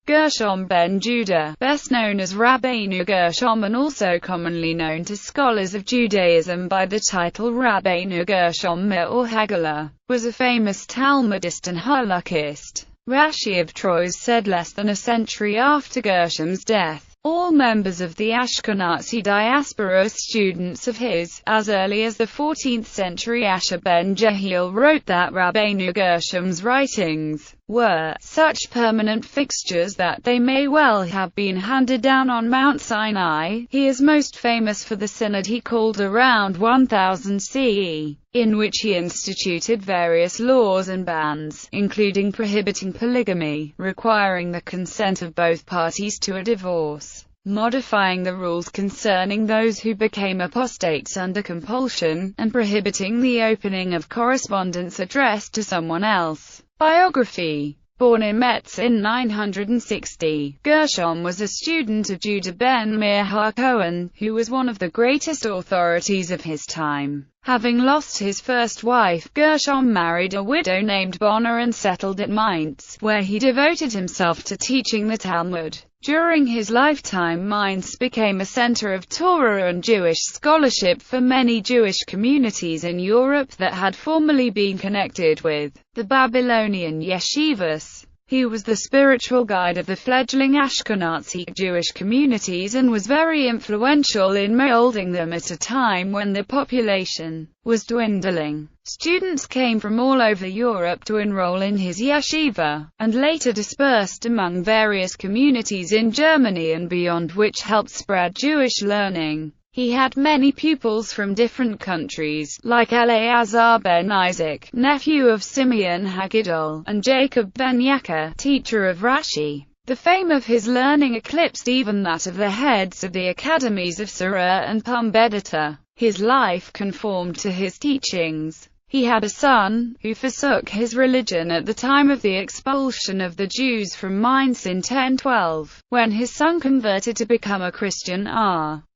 Gershom ben Judah, best known as Rabbeinu Gershom and also commonly known to scholars of Judaism by the title Rabbeinu Gershom or Haggalah, was a famous Talmudist and Halakist. Rashi of Troyes said less than a century after Gershom's death, all members of the Ashkenazi diaspora, students of his, as early as the 14th century. Asher ben Jehiel wrote that Rabbeinu Gershom's writings were such permanent fixtures that they may well have been handed down on Mount Sinai. He is most famous for the synod he called around 1000 CE, in which he instituted various laws and bans, including prohibiting polygamy, requiring the consent of both parties to a divorce, modifying the rules concerning those who became apostates under compulsion, and prohibiting the opening of correspondence addressed to someone else. Biography. Born in Metz in 960, Gershom was a student of Judah ben Meir HaKohen, who was one of the greatest authorities of his time. Having lost his first wife, Gershom married a widow named Bona and settled at Mainz, where he devoted himself to teaching the Talmud. During his lifetime, Mainz became a center of Torah and Jewish scholarship for many Jewish communities in Europe that had formerly been connected with the Babylonian yeshivas. He was the spiritual guide of the fledgling Ashkenazi Jewish communities and was very influential in molding them at a time when the population was dwindling. Students came from all over Europe to enroll in his yeshiva, and later dispersed among various communities in Germany and beyond, which helped spread Jewish learning. He had many pupils from different countries, like Eleazar ben Isaac, nephew of Simeon Hagidol, and Jacob ben Yaakov, teacher of Rashi. The fame of his learning eclipsed even that of the heads of the academies of Sura and Pumbedita. His life conformed to his teachings. He had a son, who forsook his religion at the time of the expulsion of the Jews from Mainz in 1012. When his son converted to become a Christian,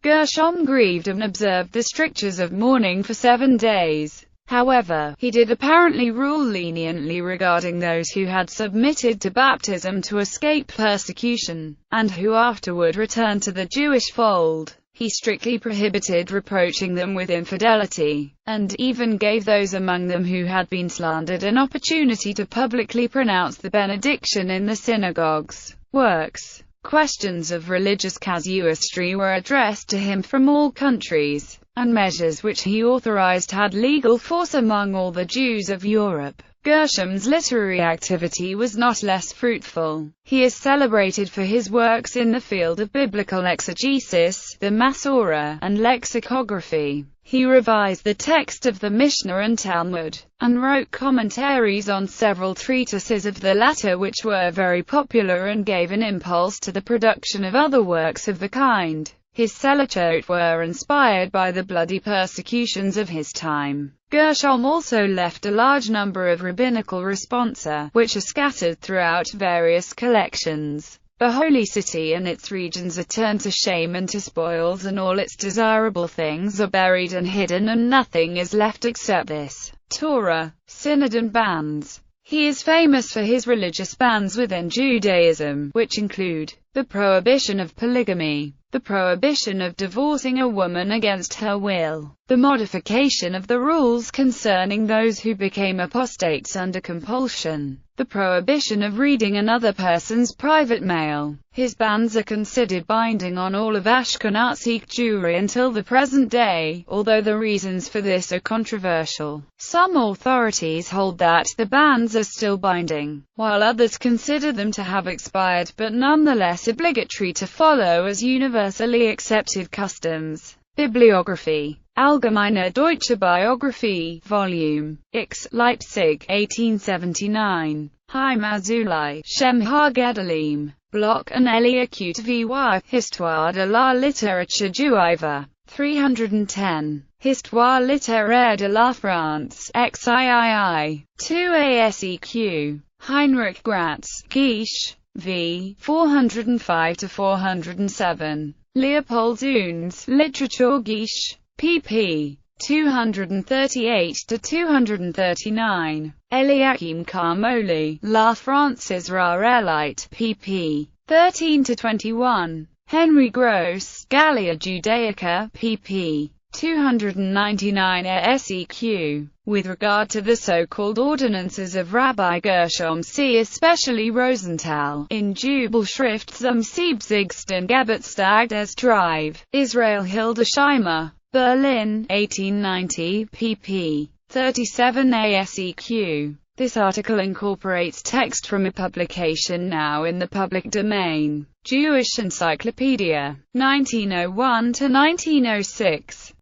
Gershom grieved and observed the strictures of mourning for 7 days. However, he did apparently rule leniently regarding those who had submitted to baptism to escape persecution, and who afterward returned to the Jewish fold. He strictly prohibited reproaching them with infidelity, and even gave those among them who had been slandered an opportunity to publicly pronounce the benediction in the synagogues. Works. Questions of religious casuistry were addressed to him from all countries, and measures which he authorized had legal force among all the Jews of Europe. Gershom's literary activity was not less fruitful. He is celebrated for his works in the field of biblical exegesis, the Masorah, and lexicography. He revised the text of the Mishnah and Talmud, and wrote commentaries on several treatises of the latter which were very popular and gave an impulse to the production of other works of the kind. His selachot were inspired by the bloody persecutions of his time. Gershom also left a large number of rabbinical responsa, which are scattered throughout various collections. The holy city and its regions are turned to shame and to spoils, and all its desirable things are buried and hidden, and nothing is left except this Torah, synod and bans. He is famous for his religious bans within Judaism, which include the prohibition of polygamy, the prohibition of divorcing a woman against her will, the modification of the rules concerning those who became apostates under compulsion, the prohibition of reading another person's private mail. His bans are considered binding on all of Ashkenazi Jewry until the present day, although the reasons for this are controversial. Some authorities hold that the bans are still binding, while others consider them to have expired but nonetheless obligatory to follow as universally accepted customs. Bibliography. Allgemeine Deutsche Biographie, Volume X, Leipzig, 1879. Haim Azulai, Shem HaGedalim, Bloch and Eliakut vy, Histoire de la littérature juive. 310. Histoire littéraire de la France, XIII. 2 ASEQ. Heinrich Gratz, Gisch, v. 405-407. Leopold Zuns, Literatur Gisch, pp. 238-239. Eliakim Carmoli, La France Israélite, pp. 13-21. Henry Gross, Gallia Judaica, pp. 299 seq. With regard to the so-called ordinances of Rabbi Gershom, see especially Rosenthal, in Jubelschrift zum Siebzigsten Geburtstag des Drive, Israel Hildesheimer, Berlin, 1890, pp. 37 seq. This article incorporates text from a publication now in the public domain, Jewish Encyclopedia, 1901 to 1906.